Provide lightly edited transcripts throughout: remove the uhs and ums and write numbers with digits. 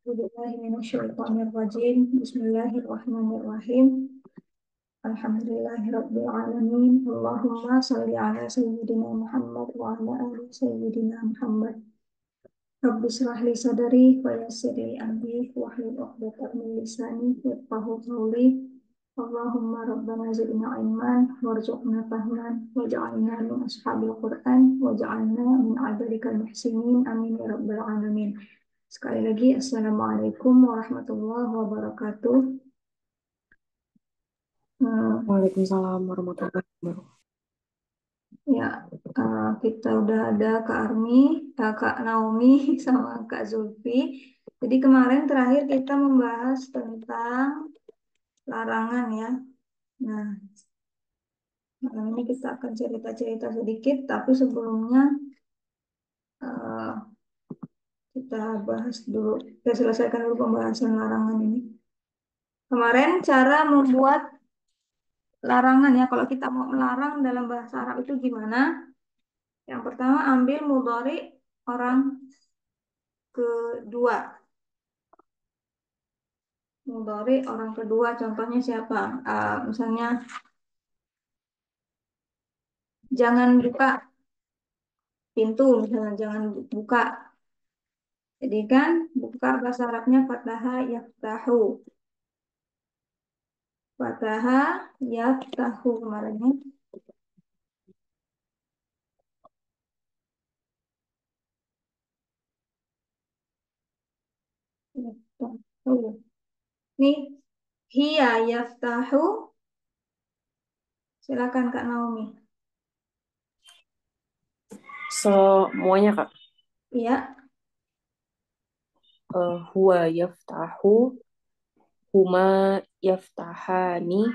Bismillahirrahmanirrahim. Bismillahirrahmanirrahim. Alhamdulillahirabbil alamin. Allahumma shalli ala sayyidina Muhammad wa ala ali sayyidina Muhammad. Rabbi shrah li sadri wa yassir li amri wahlul 'uqdatam min lisani yafqahu qawli. Allahumma rabbana zidna ilman warzuqna fahman waj'alna min ashabil Qur'an waj'alna min ibadikal muhsinin amin ya rabbal alamin. Sekali lagi, Assalamualaikum warahmatullahi wabarakatuh. Hmm, Waalaikumsalam warahmatullahi wabarakatuh. ya, kita udah ada Kak Armi, Kak Naomi, sama Kak Zulfi. Jadi kemarin terakhir kita membahas tentang larangan ya. Nah, malam ini kita akan cerita-cerita sedikit, tapi sebelumnya eh, kita bahas dulu, kita selesaikan dulu pembahasan larangan ini. Kemarin cara membuat larangan ya, kalau kita mau melarang dalam bahasa Arab itu gimana? Yang pertama ambil mudhari orang kedua. Mudhari orang kedua contohnya siapa? Misalnya jangan buka pintu, misalnya jangan buka. Jadi kan buka bahasa Arabnya fataha yaftahu. Fataha yaftahu kemarinnya. Yaftahu. Nih, hiya yaftahu. Silakan Kak Naomi. Semuanya Kak. Iya. Huwa yaftahu, huma yaftahani,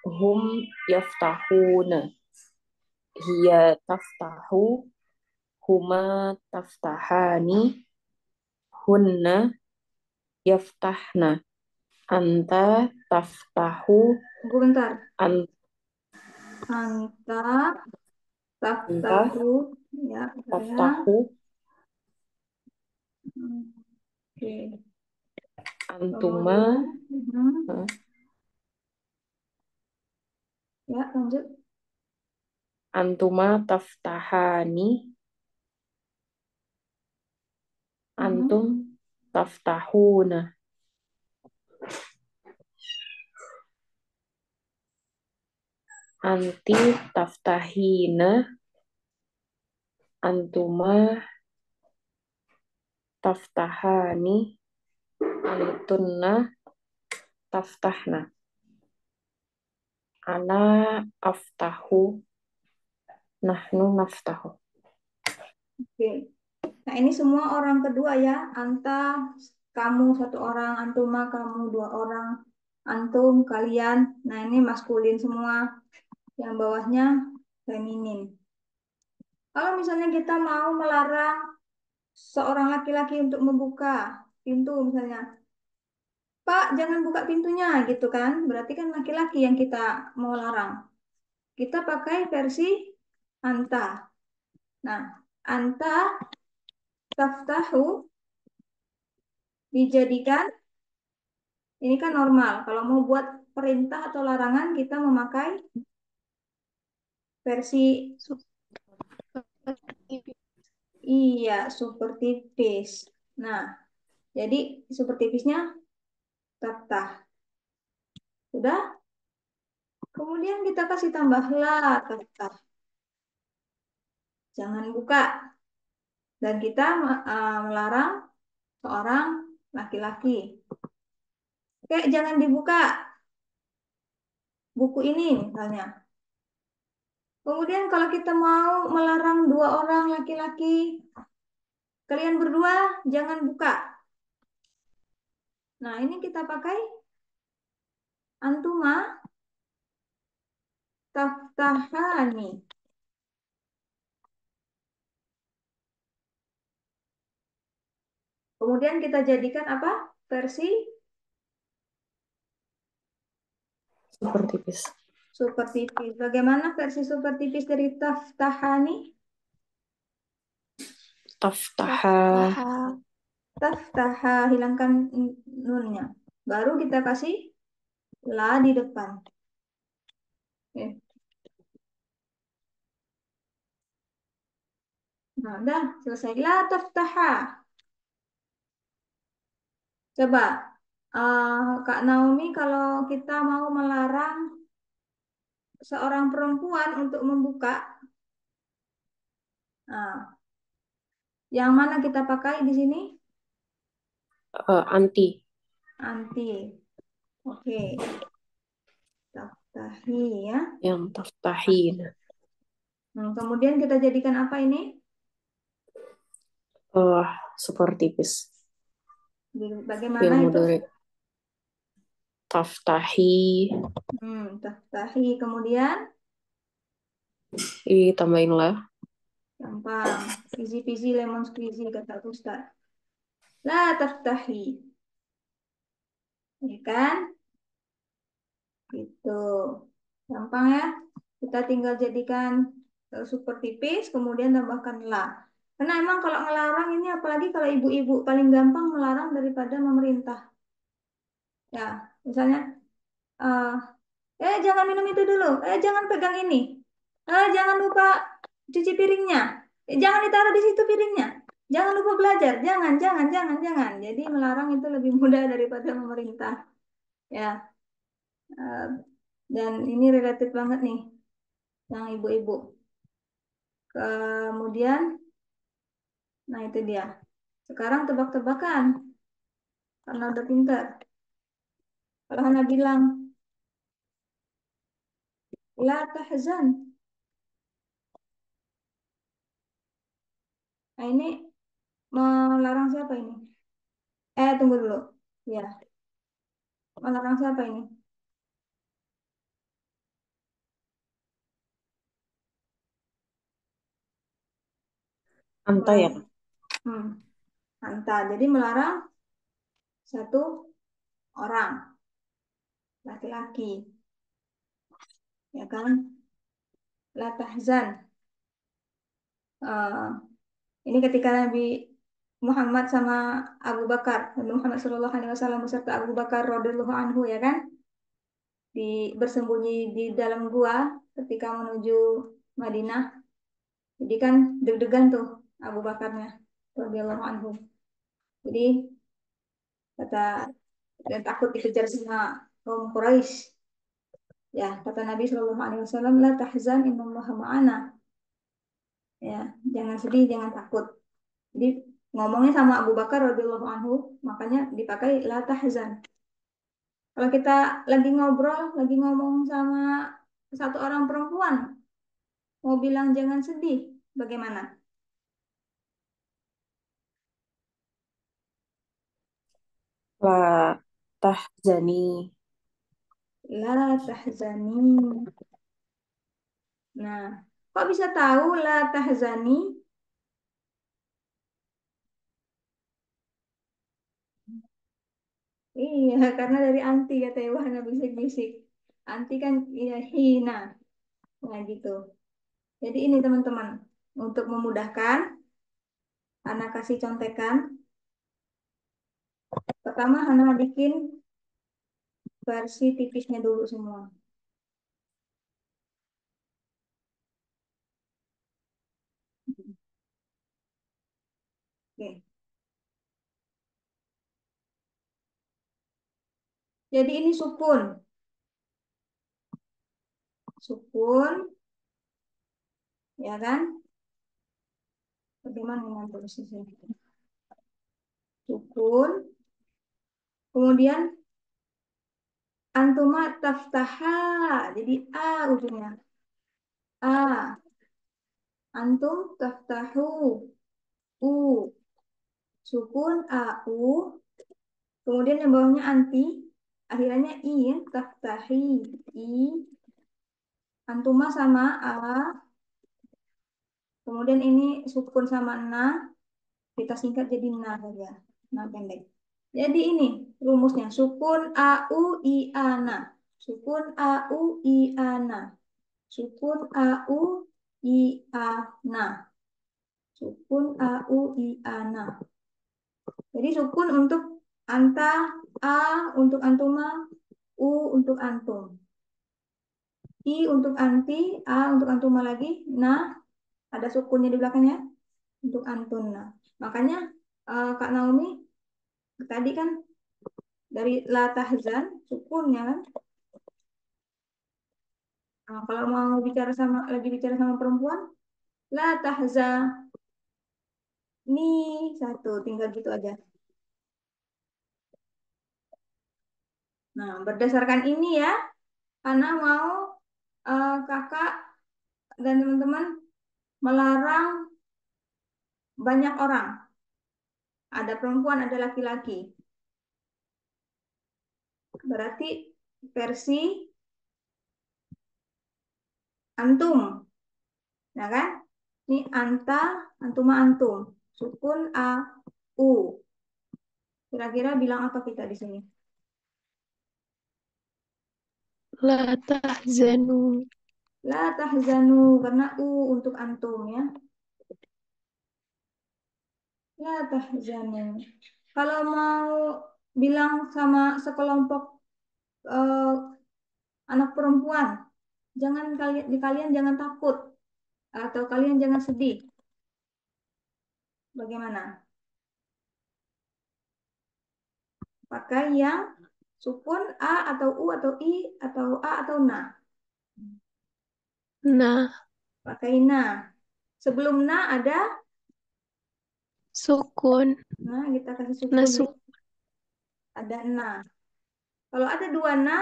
hum yaftahuna, hiya taftahu, huma taftahani, hunna yaftahna, anta taftahu, Tunggu bentar. an- Anta anta taftahu. Ya, saya. taftahu, Oke. antuma, Kemudian, eh, ya lanjut. antuma taftahani, Mhm. antum taftahuna, anti taftahina, antuma taftahani, antunna taftahna, ana aftahu, nahnu naftahu. Oke. Nah, ini semua orang kedua ya. Anta, kamu satu orang, antuma, kamu dua orang, antum, kalian. Nah, ini maskulin semua. Yang bawahnya feminin. Kalau misalnya kita mau melarang seorang laki-laki untuk membuka pintu misalnya, Pak, jangan buka pintunya gitu kan. Berarti kan laki-laki yang kita mau larang. Kita pakai versi anta. Nah, anta taftahu dijadikan ini kan normal. Kalau mau buat perintah atau larangan, kita memakai versi iya super tipis. Nah, jadi super tipisnya taftah. Sudah? Kemudian kita kasih tambah la taftah. Jangan buka. Dan kita melarang seorang laki-laki. Oke, jangan dibuka buku ini misalnya. Kemudian kalau kita mau melarang dua orang laki-laki, kalian berdua jangan buka. Nah, ini kita pakai antuma taftahani. Kemudian kita jadikan apa? Versi Super tipis. super tipis. Bagaimana versi super tipis dari taftahani? Taftaha, Taftaha. taftaha, hilangkan nunnya. Baru kita kasih la di depan. Oke. Nah, udah selesai. La taftaha. Coba, Kak Naomi, kalau kita mau melarang seorang perempuan untuk membuka, nah, yang mana kita pakai di sini? Anti. Anti. Oke, taftahi ya. Yang taftahin. Kemudian kita jadikan apa ini? Eh, Super tipis. Bagaimana Fi'il itu? mudhari. Taftahi. Taftahi. Kemudian Tambahin lah. gampang. Easy peasy lemon squeezy kata Ustaz. La taftahi. Ya kan? Gitu. Gampang ya. Kita tinggal jadikan super tipis, kemudian tambahkan la. Karena emang kalau ngelarang ini, apalagi kalau ibu-ibu, paling gampang melarang daripada memerintah. Ya, misalnya, eh, jangan minum itu dulu. Jangan pegang ini. Jangan lupa cuci piringnya. Jangan ditaruh di situ piringnya. Jangan lupa belajar. Jangan, jangan, jangan, jangan. Jadi melarang itu lebih mudah daripada memerintah. Ya, eh, dan ini relatif banget nih, yang ibu-ibu. Kemudian, nah itu dia. Sekarang tebak-tebakan, karena udah pintar. Kalau Hana bilang, la tahzan. Nah ini melarang siapa ini? Tunggu dulu. Ya, melarang siapa ini? Anta ya. Melarang, hmm, anta. Jadi melarang satu orang, laki-laki. Ya kan? La tahzan. Eh, ini ketika Nabi Muhammad sama Abu Bakar, Nabi Muhammad Shallallahu Alaihi Wasallam beserta Abu Bakar radhiyallahu anhu ya kan, bersembunyi di dalam gua ketika menuju Madinah. Jadi kan deg-degan tuh Abu Bakarnya radhiyallahu anhu. Jadi kata dan takut dikejar sama kaum Quraisy. Ya, kata Nabi Shallallahu Alaihi Wasallam, la tahzan innallaha ma'ana. Ya, jangan sedih, jangan takut. Jadi ngomongnya sama Abu Bakar radhiyallahu anhu, makanya dipakai la tahzan. Kalau kita lagi ngobrol, lagi ngomong sama satu orang perempuan, mau bilang jangan sedih, bagaimana? La tahzani. La tahzani. Nah, kok bisa tahu la tahzani? Iya, karena dari anti kata Wahana bisik-bisik. Anti kan ya hina. Nah, gitu. Jadi ini teman-teman, untuk memudahkan, Hana kasih contekan. Pertama, Hana bikin versi tipisnya dulu semua. Oke. Jadi ini sukun. Sukun, ya kan? Bagaimana nanti posisinya? Sukun. Kemudian antuma taftaha. Jadi A ujungnya. A. Antum taftahu. U. Sukun A. U. Kemudian yang bawahnya anti. Akhirannya I ya. Taftahi. I. Antuma sama A. Kemudian ini sukun sama na. Kita singkat jadi na saja. Na pendek. Jadi ini rumusnya. Sukun A. U. I. A. Na. Sukun A. U. I. A. Na. Sukun A. U. I. A. Na. Sukun A. U. I. A. Na. Jadi sukun untuk anta, a untuk antuma, u untuk antum, i untuk anti, a untuk antuma lagi, nah ada sukunnya di belakangnya untuk antuna. Makanya Kak Naomi tadi kan dari la tahzan sukunnya kan. Nah, kalau mau bicara sama lagi bicara sama perempuan, la tahzan nih satu tinggal gitu aja. Nah, berdasarkan ini ya, karena mau kakak dan teman-teman melarang banyak orang. Ada perempuan, ada laki-laki. Berarti versi antum, ya kan? Ini anta, antuma antum. Sukun a, u. Kira-kira bilang apa kita di sini? La tahzanu. La tahzanu, karena u untuk antum ya. La tahzanu. Kalau mau bilang sama sekelompok eh, anak perempuan, jangan kalian jangan takut atau kalian jangan sedih. Bagaimana? Pakai yang sukun a atau u atau i atau a atau na. Nah, Pakai na. Sebelum na ada sukun. nah kita kasih sukun ya. Nasuk. Ada na. Kalau ada dua na,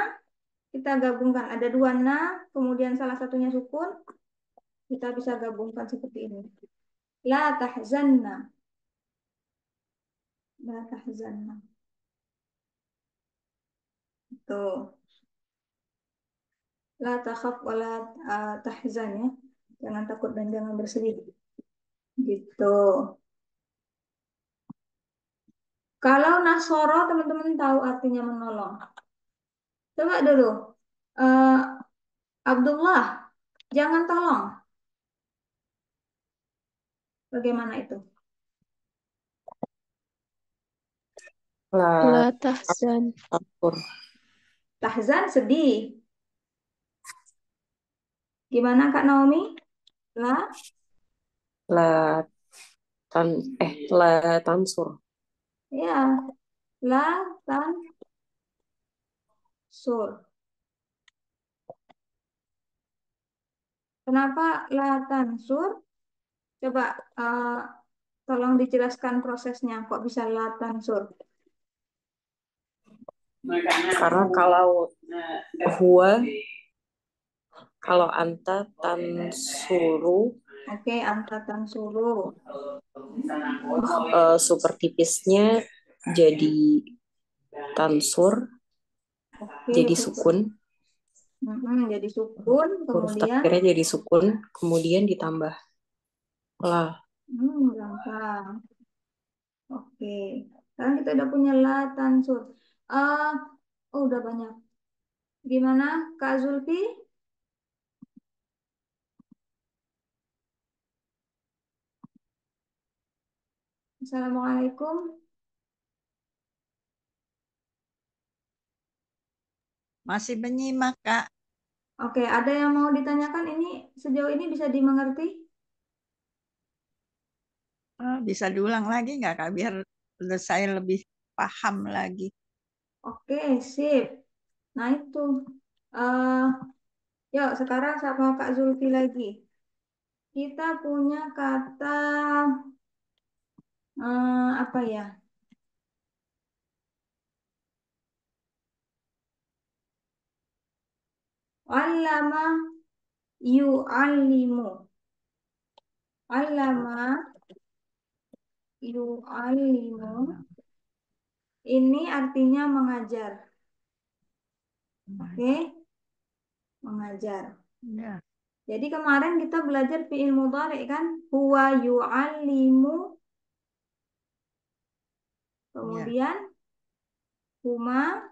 kita gabungkan. Ada dua na, kemudian salah satunya sukun, kita bisa gabungkan seperti ini. La tahzanna. La tahzanna. Tuh. La takhaf wa la tahzan ya. Jangan takut dan jangan bersedih. Gitu. Kalau nasoro teman-teman tahu artinya menolong. Coba dulu. Eh, Abdullah, jangan tolong. Bagaimana itu? La La tahzan. takur. Tahzan, sedih. Gimana Kak Naomi? La, La tan la tansur. ya, la, tan, sur. Kenapa la tansur? Coba tolong dijelaskan prosesnya. Kok bisa la tansur? Karena huwa kalau anta tansuru Oke, anta tansuru. super tipisnya jadi tansur, Oke, jadi super. sukun. Jadi sukun, Huruf kemudian terakhirnya jadi sukun, kemudian ditambah la. gampang. Oke, sekarang kita udah punya la tansur. Ah, oh, udah banyak. Gimana Kak Zulfi? Assalamualaikum. Masih menyimak, Kak. Oke, ada yang mau ditanyakan ini sejauh ini bisa dimengerti? Bisa diulang lagi nggak, Kak? Biar saya lebih paham lagi. Oke, sip. Nah itu. eh yuk sekarang sama Kak Zulfi lagi. Kita punya kata apa ya? Allama yu'allimu. Allama yu'allimu. Ini artinya mengajar. Oke, mengajar. Ya, Jadi kemarin kita belajar fi'il mudhari kan? Huwa yu'allimu. ya. Kemudian huma.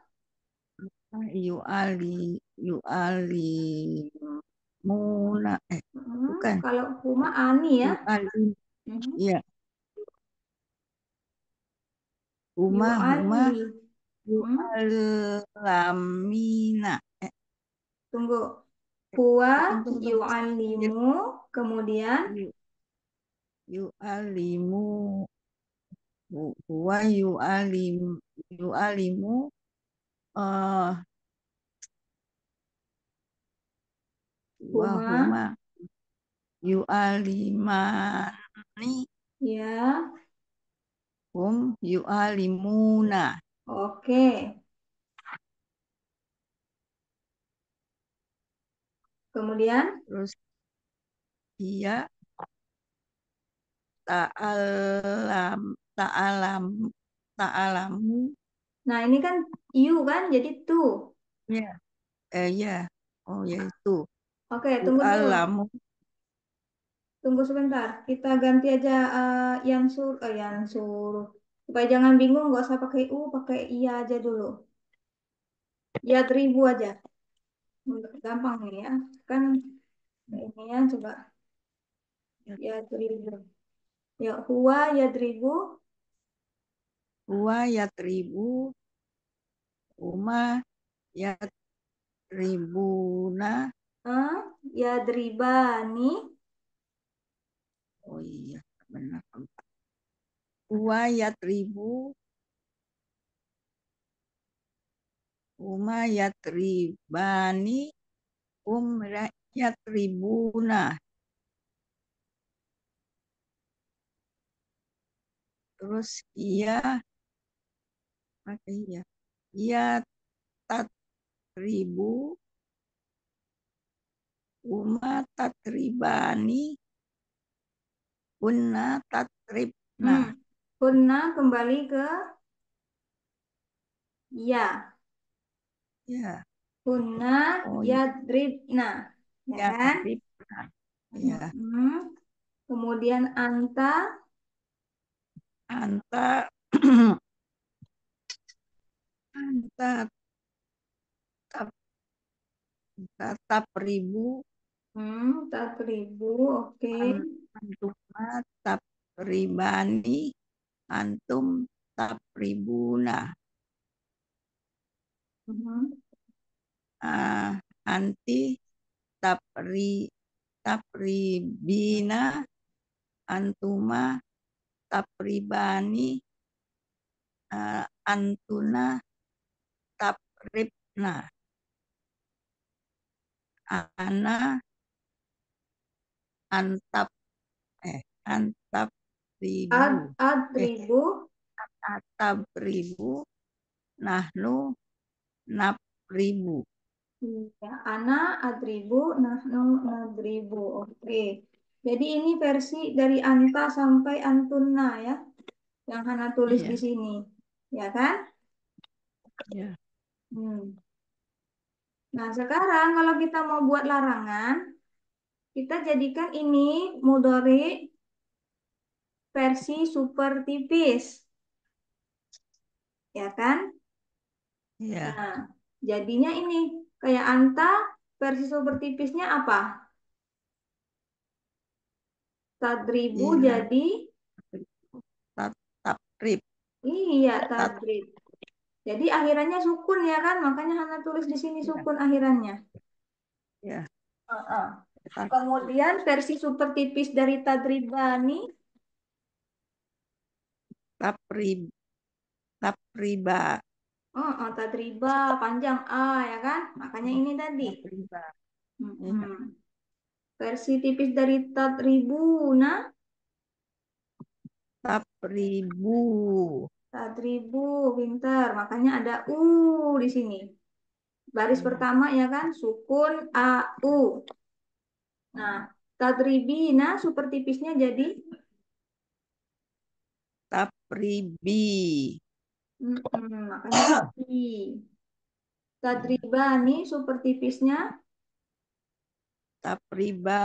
Yu'ali muna. Bukan. Kalau huma ani ya. Yu'ali. Mhm. Iya, Huma, huma, Hmm? yu'allamina. Tunggu. Huwa Tunggu, tunggu. yu'allimu, kemudian Yu- Yu'allimu, huwa yu'allimu, eh, wa huma, huma, yu'allimani, ya, hum yu'allimuna. oke. Kemudian, Terus dia ta'alam, ta'alam, ta'alamu, nah ini kan you kan, jadi tuh. ya, ya, oh ya itu, Oke, tunggu dulu. tu'alamu, Tunggu sebentar. Kita ganti aja yang suruh. Supaya jangan bingung, nggak usah pakai pakai iya aja dulu. Ya 1000 aja. Gampang nih ya. Kan ini ya coba ya 1000. Ya huwa ya 1000. huwa yatribu, huma yatribuna, Ah, ya dribani. oh iya, benar. Huwa yatribu, huma yatribani, yatribuna. Terus iya, pakai iya. Iya tatribu, huma tatribani, kunna tatribna. Hmm. Hunna kembali ke ya. Ya, Hunna oh ya iya, dribna. Ya kan? yatribna. Ya, Mm-mm. Kemudian anta. anta, anta tatap ribu, Tak 1000, oke. antuma tap ribani, antum tap ribuna. Mhm. Anti tapri tapribina, antuma tapribani, antuna tapribna. Ana antap antap ribu, eh Adribu, atap ribu, nahnu nap ribu. ya, ana adribu, nahnu nadribu. Oke. Jadi ini versi dari anta sampai antunna ya, yang Hana tulis di Iya, sini, ya kan? iya, Hmm. Nah, sekarang kalau kita mau buat larangan, kita jadikan ini mudhari versi super tipis, ya kan? iya, Nah, jadinya ini kayak anta versi super tipisnya apa? Tadribu iya. jadi Taprib, iya tat, tadrib. Jadi akhirannya sukun ya kan? Makanya Hana tulis di sini ya, sukun akhirannya. ya, Heeh. tat, Kemudian versi super tipis dari tadribani, taprib, tapriba, tadriba panjang A ya kan? Makanya ini tadi. tapriba, ya, Mm-mm. Versi tipis dari tadribuna, tapribu, tadribu, pinter. Makanya ada di sini. Baris ya, pertama ya kan? Sukun AU. Nah, tadribina super tipisnya jadi tapribi, makanya I. ya, Tadribani super tipisnya tapriba,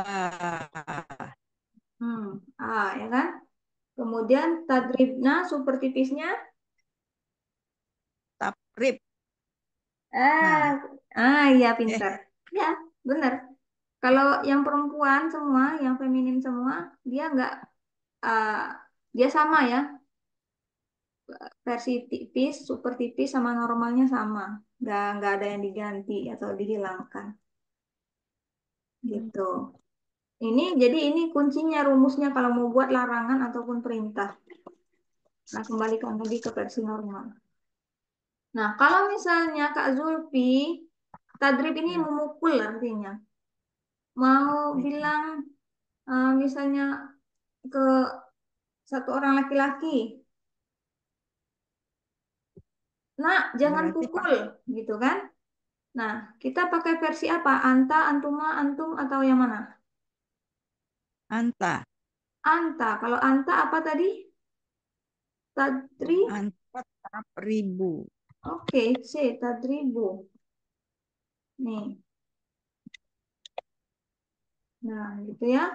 hmm, ya kan? Kemudian tadribna super tipisnya taprib. eh Nah, iya eh, pintar. Ya, benar. Kalau yang perempuan semua, yang feminin semua, dia nggak ah, dia sama ya. versi tipis, super tipis sama normalnya sama. Nggak ada yang diganti atau dihilangkan. Gitu. Jadi ini kuncinya, rumusnya kalau mau buat larangan ataupun perintah. Nah, kembalikan lagi ke versi normal. Nah, kalau misalnya Kak Zulfi, tadrib ini Ya. memukul artinya. Mau bilang misalnya ke satu orang laki-laki, nah jangan Berarti pukul, gitu kan? Nah, kita pakai versi apa? Anta, antuma, antum, atau yang mana? anta, Anta. Kalau anta apa tadi? Tadri. anta tap ribu. Oke, C, tadribu. Nih. Nah, gitu ya.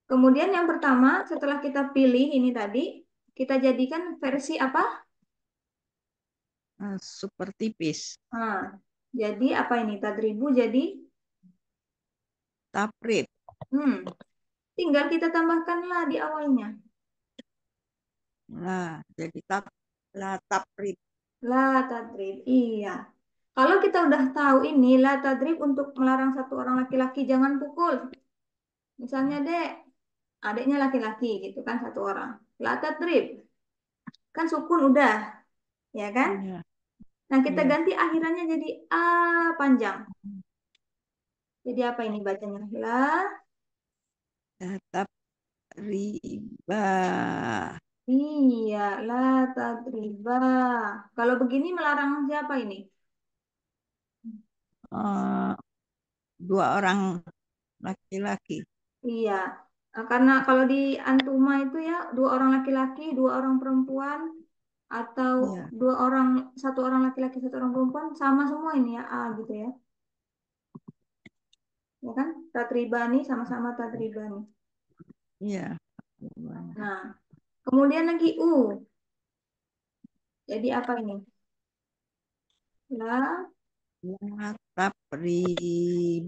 Kemudian yang pertama, setelah kita pilih ini tadi, kita jadikan versi apa? Super tipis. Nah, jadi apa ini? Tadribu jadi, Taprib. hmm, tinggal kita tambahkanlah di awalnya. Lah, jadi lah taprib. La tadrib. Iya. Kalau kita udah tahu ini, la tadrib untuk melarang satu orang laki-laki jangan pukul. Misalnya adiknya laki-laki gitu kan satu orang. La tadrib. Kan sukun udah, ya kan? Ya, Nah, kita ya. ganti akhirannya jadi A panjang. Jadi apa ini bacanya? La. Tapriba. Iya, la tadriba. Kalau begini melarang siapa ini? Eh, dua orang laki-laki. Iya. Karena kalau di antuma itu ya dua orang laki-laki, dua orang perempuan, atau Ya, satu orang laki-laki, satu orang perempuan, sama semua ini ya A gitu ya. Ya kan? Tatribani sama-sama tatribani. ya. Nah, kemudian lagi U. Jadi apa ini? La, La tapribu.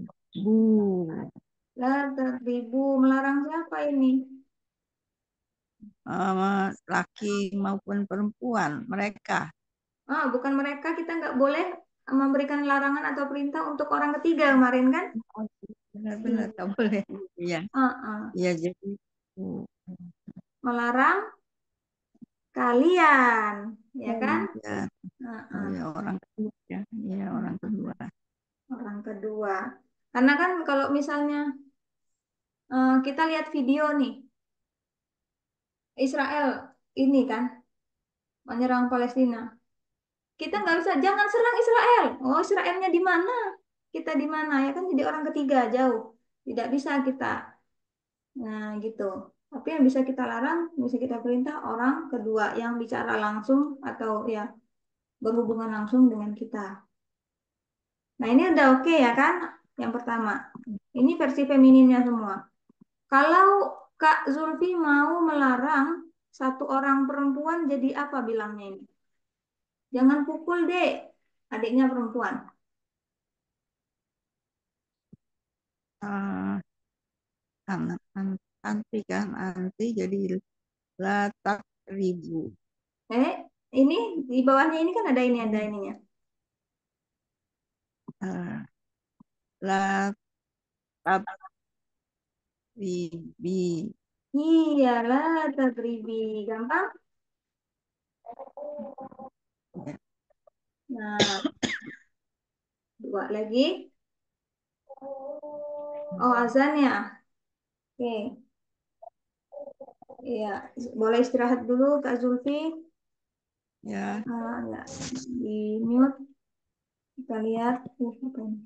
la tatribu melarang siapa ini? Laki maupun perempuan, mereka. Bukan mereka, kita nggak boleh memberikan larangan atau perintah untuk orang ketiga kemarin kan? Benar-benar Iya. tak boleh. Iya, Ah, ah. iya jadi Melarang kalian, ya kan? ya, Ah, oh ah. ya orang kedua ya, iya orang kedua. Orang kedua. Karena kan kalau misalnya kita lihat video nih, Israel ini kan menyerang Palestina. Kita nggak bisa, jangan serang Israel. Oh, Israelnya di mana? Kita di mana? Ya kan jadi orang ketiga jauh. Tidak bisa kita. Nah, gitu. Tapi yang bisa kita larang, bisa kita perintah orang kedua yang bicara langsung atau ya berhubungan langsung dengan kita. Nah, ini udah oke ya kan? Yang pertama. Ini versi femininnya semua. Kalau Kak Zulfi mau melarang satu orang perempuan jadi apa bilangnya ini? Jangan pukul dek, adiknya perempuan. Ah, karena anti kan anti jadi latak ribu. Eh, ini di bawahnya ini kan ada ininya. Ah, latak ribi. Iyalah, tadribi. Gampang? Ya, Nah, dua lagi. Oh, azan ya? Oke. Iya, boleh istirahat dulu Kak Zulfi. ya, Ya, di mute. Kita lihat. Apa ini?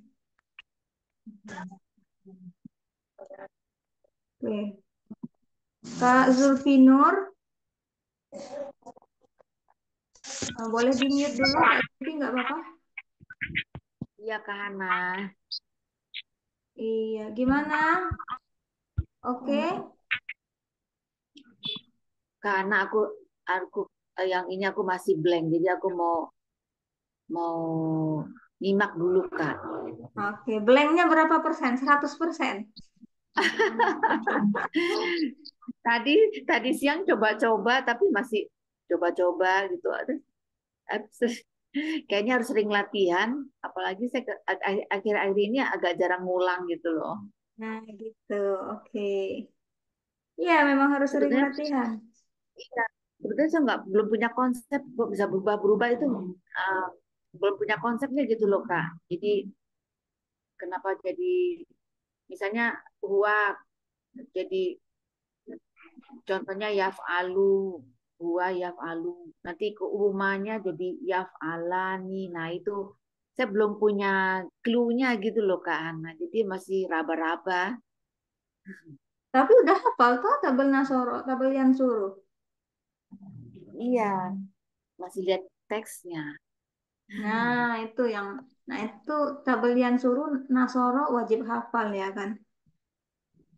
Oke. Kak Zulfi Nur, boleh di mute dulu Kak Zulfi, nggak apa-apa? Iya Kak Hana. Iya, gimana? Oke. Kak Hana aku yang ini aku masih blank, jadi aku mau mau nyimak dulu Kak. Oke, blanknya berapa persen? 100%. Tadi tadi siang coba-coba tapi masih coba-coba gitu. Kayaknya harus sering latihan, apalagi saya akhir-akhir ini agak jarang ngulang gitu loh. Nah, gitu. Oke. Iya, memang harus sering Sebetulnya, latihan. iya, sebetulnya saya belum punya konsep kok bisa berubah-berubah itu, uh, belum punya konsepnya gitu loh Kak. Jadi kenapa jadi misalnya huwa jadi contohnya huwa yaf'alu, nanti ke umumnya jadi yaf'alani. Nah itu saya belum punya clue-nya gitu loh Kak Ana. Jadi masih raba-raba. Tapi udah hafal tuh tabel Nasoro, tabel yang suruh. Iya, masih lihat teksnya. Nah, itu yang nah itu tabel yang suruh Nasoro wajib hafal ya kan.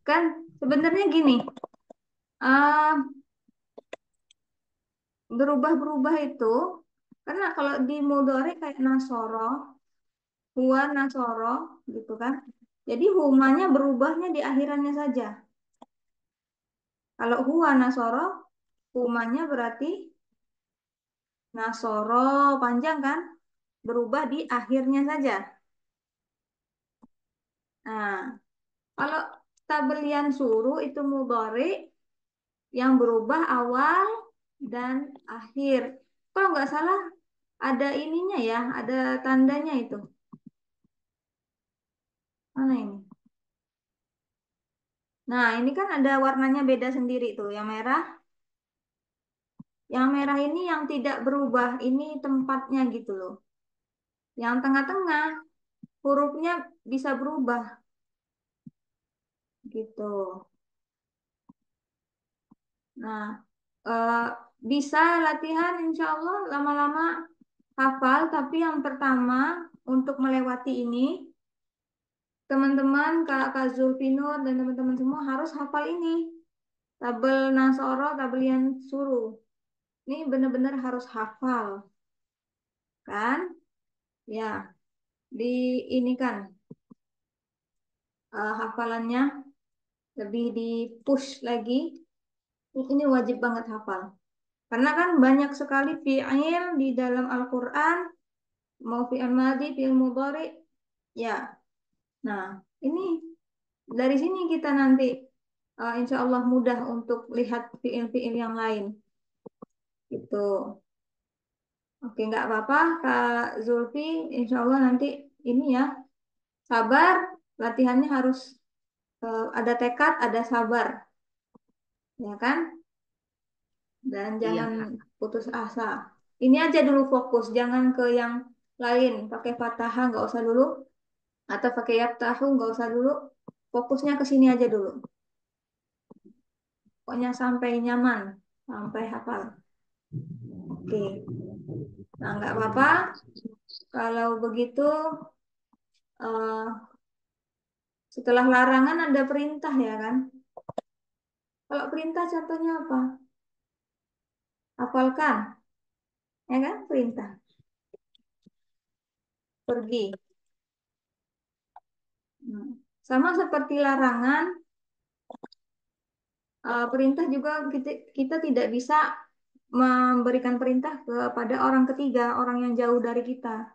Kan sebenarnya gini, eh berubah-berubah itu karena kalau di mudhari kayak Nasoro, huwa Nasoro gitu kan. Jadi humanya berubahnya di akhirannya saja. Kalau huwa Nasoro, humanya berarti Nasoro panjang kan? Berubah di akhirnya saja. Nah, kalau tabelian suruh itu mudhari yang berubah awal dan akhir. Kalau nggak salah ada ininya ya, ada tandanya itu. Mana ini? Nah, ini kan ada warnanya beda sendiri tuh. Yang merah ini yang tidak berubah. Ini tempatnya gitu loh. Yang tengah-tengah hurufnya bisa berubah gitu. Nah, eh, bisa latihan insya Allah lama-lama hafal. Tapi yang pertama untuk melewati ini, teman-teman, Kak Zulfinur dan teman-teman semua harus hafal ini. Tabel Nasoro, tabel yang suruh. Ini benar-benar harus hafal, kan? Ya, di ini kan hafalannya lebih di push lagi. Ini wajib banget hafal. Karena kan banyak sekali fi'il di dalam Al-Quran, mau fi'il madhi, fi'il mudhari, ya. Nah, ini dari sini kita nanti insya Allah mudah untuk lihat fi'il-fi'il yang lain. Gitu. Oke, nggak apa-apa, Kak Zulfi. Insya Allah nanti ini ya, sabar. Latihannya harus ada tekad, ada sabar, ya kan? Dan Iya jangan Kak. putus asa. Ini aja dulu fokus, jangan ke yang lain. Pakai fathah nggak usah dulu, atau pakai yaftahu nggak usah dulu. Fokusnya ke sini aja dulu. Pokoknya sampai nyaman, sampai hafal. Oke, nah nggak apa-apa. Kalau begitu, eh, setelah larangan ada perintah ya kan? Kalau perintah contohnya apa? Hafalkan, ya kan? Perintah. Pergi. Hmm. Sama seperti larangan, perintah juga kita tidak bisa memberikan perintah kepada orang ketiga, orang yang jauh dari kita,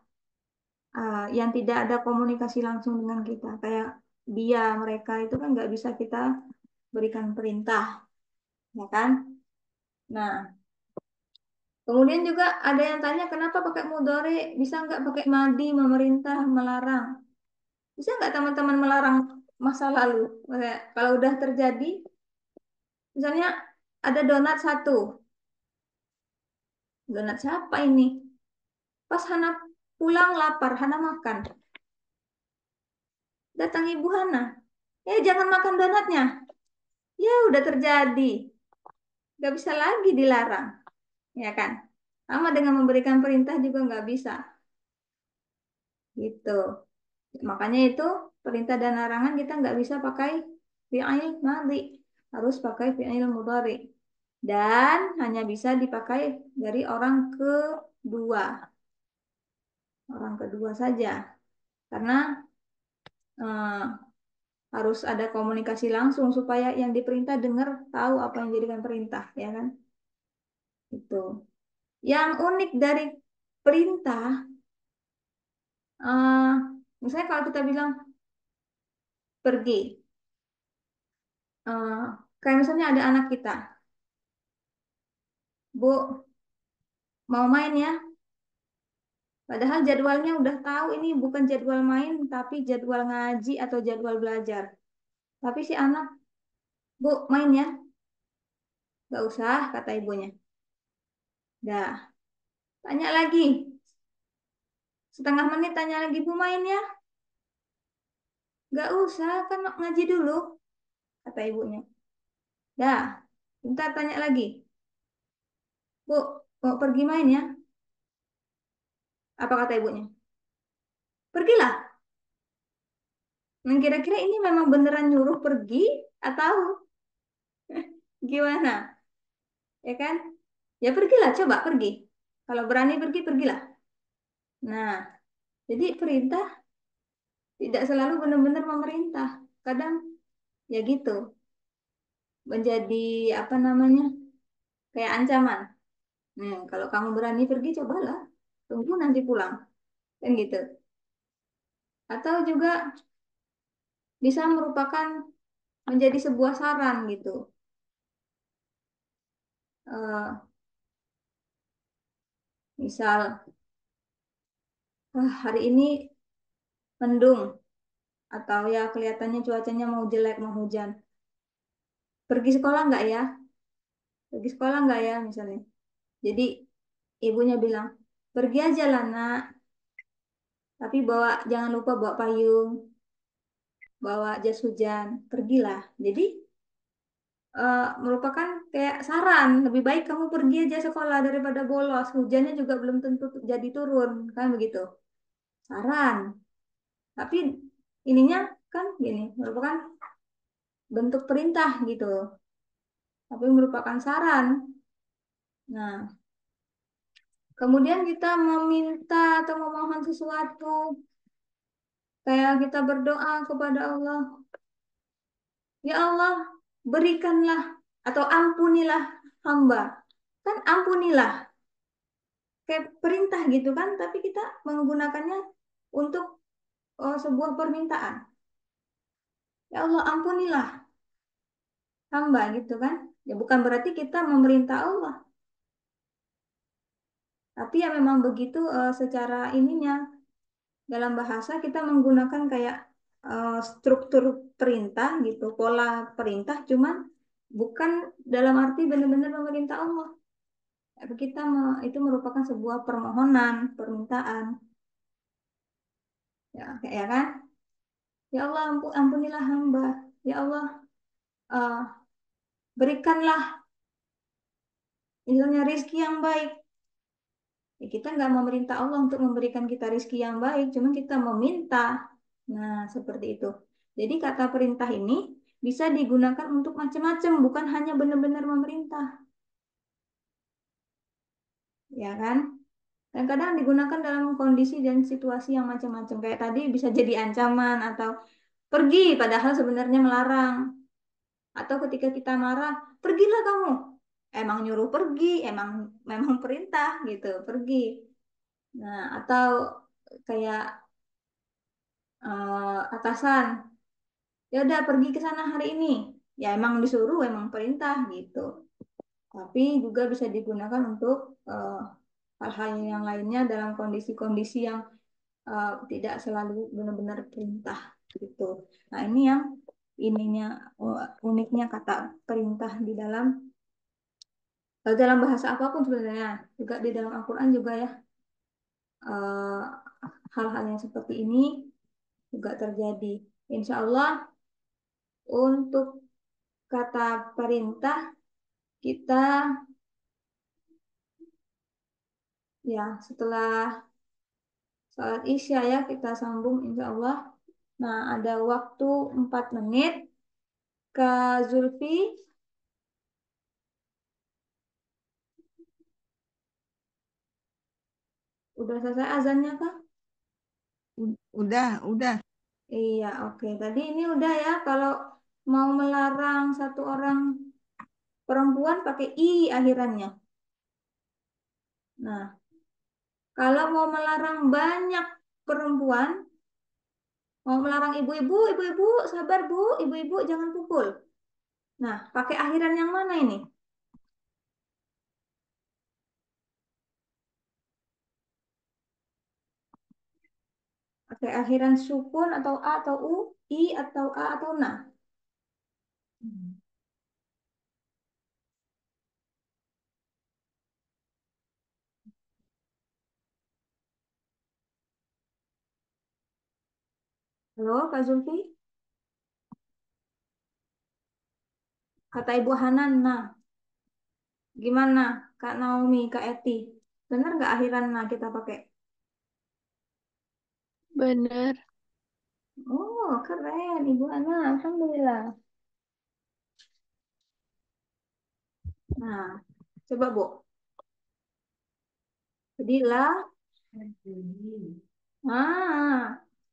yang tidak ada komunikasi langsung dengan kita. Kayak dia, mereka itu kan nggak bisa kita berikan perintah, ya kan? Nah, kemudian juga ada yang tanya kenapa pakai mudhari, bisa nggak pakai madi, memerintah, melarang? Bisa nggak teman-teman melarang masa lalu? Kayak kalau udah terjadi, misalnya ada donat satu, donat siapa ini? Pas Hana pulang lapar, Hana makan. Datang Ibu Hana, jangan makan donatnya. Ya udah terjadi, nggak bisa lagi dilarang, ya kan? Sama dengan memberikan perintah juga nggak bisa, gitu. Makanya itu perintah dan larangan kita nggak bisa pakai fi'il madhi, harus pakai fi'il mudhari. Dan hanya bisa dipakai dari orang kedua saja, karena eh, harus ada komunikasi langsung supaya yang diperintah dengar tahu apa yang dijadikan perintah, ya kan? Itu. Yang unik dari perintah, eh, misalnya kalau kita bilang pergi, eh, kayak misalnya ada anak kita, Bu, mau main ya? Padahal jadwalnya udah tahu ini bukan jadwal main, tapi jadwal ngaji atau jadwal belajar. Tapi si anak, Bu, main ya? Gak usah, kata ibunya. Dah, tanya lagi. Setengah menit tanya lagi, Bu, main ya? Gak usah, kan ngaji dulu, kata ibunya. Dah, bentar tanya lagi. Bu, mau pergi main ya? Apa kata ibunya? Pergilah. Nah, kira-kira ini memang beneran nyuruh pergi atau gimana? Ya kan? Ya pergilah, coba pergi. Kalau berani pergi, pergilah. Nah, jadi perintah tidak selalu benar-benar memerintah. Kadang ya gitu, menjadi apa namanya? Kayak ancaman. Kalau kamu berani pergi, cobalah. Tunggu nanti pulang. Kan gitu. Atau juga bisa merupakan menjadi sebuah saran gitu. Eh, misal, wah hari ini mendung atau ya kelihatannya cuacanya mau jelek, mau hujan. Pergi sekolah nggak ya? Pergi sekolah nggak ya misalnya. Jadi ibunya bilang, pergi aja lah nak, tapi jangan lupa bawa payung, bawa jas hujan, pergilah. Jadi merupakan kayak saran, lebih baik kamu pergi aja sekolah daripada bolos. Hujannya juga belum tentu jadi turun, kan begitu. Saran. Tapi ininya kan gini, merupakan bentuk perintah gitu, tapi merupakan saran. Nah, kemudian kita meminta atau memohon sesuatu, kayak kita berdoa kepada Allah, ya Allah, berikanlah atau ampunilah hamba. Kan ampunilah, kayak perintah gitu kan, tapi kita menggunakannya untuk sebuah permintaan. Ya Allah, ampunilah hamba gitu kan. Ya bukan berarti kita memerintah Allah, tapi ya memang begitu secara ininya. Dalam bahasa kita menggunakan kayak struktur perintah gitu, pola perintah, cuman bukan dalam arti benar-benar memerintah Allah. Tapi itu merupakan sebuah permohonan, permintaan, ya kan? Ya Allah, ampunilah hamba. Ya Allah, eh, berikanlah misalnya rizki yang baik. Ya, kita nggak memerintah Allah untuk memberikan kita rizki yang baik, cuma kita meminta. Nah, seperti itu. Jadi kata perintah ini bisa digunakan untuk macam-macam, bukan hanya benar-benar memerintah, ya kan? Dan kadang digunakan dalam kondisi dan situasi yang macam-macam. Kayak tadi bisa jadi ancaman atau pergi, padahal sebenarnya melarang. Atau ketika kita marah, pergilah kamu. Emang nyuruh pergi, emang memang perintah gitu, pergi. Nah, atau kayak atasan, ya udah pergi ke sana hari ini. Ya emang disuruh, emang perintah gitu. Tapi juga bisa digunakan untuk hal-hal yang lainnya dalam kondisi-kondisi yang tidak selalu benar-benar perintah gitu. Nah, ini yang ininya uniknya kata perintah di dalam bahasa apapun sebenarnya, juga di dalam Al-Qur'an juga ya. eh, Hal-hal yang seperti ini juga terjadi. Insya Allah untuk kata perintah kita ya setelah salat Isya ya kita sambung insya Allah. Nah, ada waktu 4 menit. Kak Zulfi, udah selesai azannya Kak? Udah. Iya, oke. Tadi ini udah ya, kalau mau melarang satu orang perempuan pakai i akhirannya. Nah, kalau mau melarang banyak perempuan, mau melarang ibu-ibu, ibu-ibu, sabar Bu, ibu-ibu jangan pukul. Nah, pakai akhiran yang mana ini? Pakai akhiran sukun atau a atau u, i atau a atau na? Halo, Kak Zulfi? Kata Ibu Hanan, nah, gimana Kak Naomi, Kak Eti? Bener nggak akhiran nah kita pakai? Benar. Oh, keren Ibu Ana, Alhamdulillah. Nah, coba Bu. Jadi lah,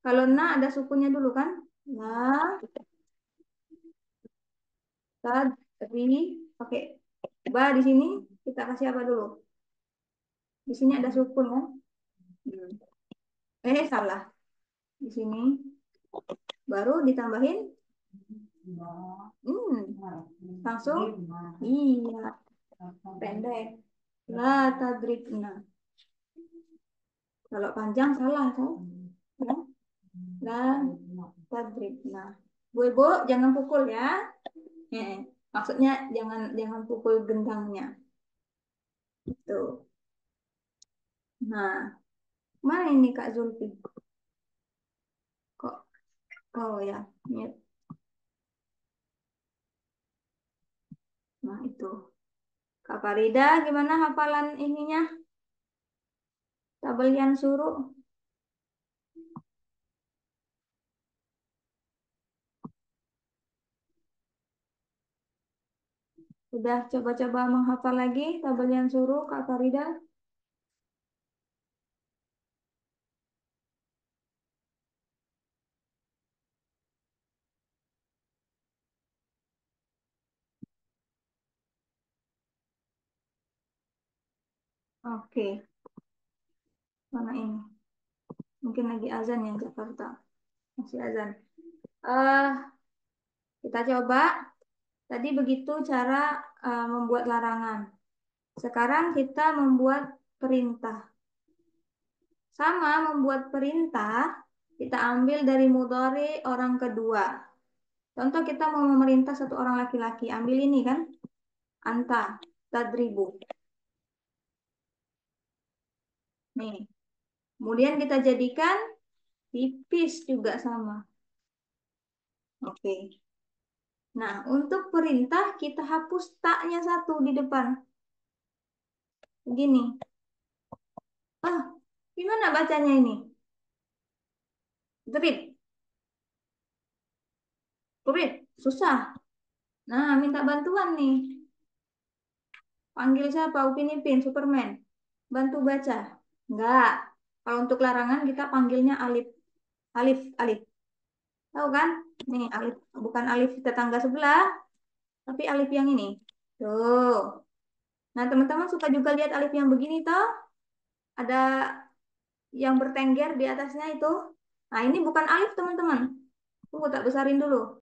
kalau na ada sukunya dulu kan? Lah, tadi pakai ba di sini kita kasih apa dulu? Di sini ada sukun kan? Hmm. Salah. Di sini baru ditambahin langsung iya pendek la tadribna. Kalau panjang salah kan? Ya. La tadribna. Bu Ibu jangan pukul ya. Maksudnya jangan jangan pukul gendangnya. Itu. Nah, mana ini Kak Zulfi? Kok? Oh ya, mute. Nah itu. Kak Farida, gimana hafalan ininya? Tabelian suruh. Sudah coba-coba menghafal lagi tabelian suruh Kak Farida? Oke, mana ini? Mungkin lagi azan ya Jakarta. Masih azan. eh kita coba. Tadi begitu cara membuat larangan. Sekarang kita membuat perintah. Sama membuat perintah, kita ambil dari mudhari orang kedua. Contoh kita mau memerintah satu orang laki-laki. Ambil ini kan. Anta, tadribu. Nih. Kemudian kita jadikan tipis juga sama. Oke. Nah, untuk perintah kita hapus taknya satu di depan. Begini. Ah, gimana bacanya ini? Drip. Drip. Susah. Nah, minta bantuan nih. Panggil siapa? Upin Ipin, Superman. Bantu baca. Enggak. Kalau untuk larangan kita panggilnya alif. Alif, alif. Tahu kan? Nih, alif. Bukan alif tetangga sebelah, tapi alif yang ini. Tuh. Nah, teman-teman suka juga lihat alif yang begini toh? Ada yang bertengger di atasnya itu. Nah, ini bukan alif, teman-teman. Tunggu, tak besarin dulu.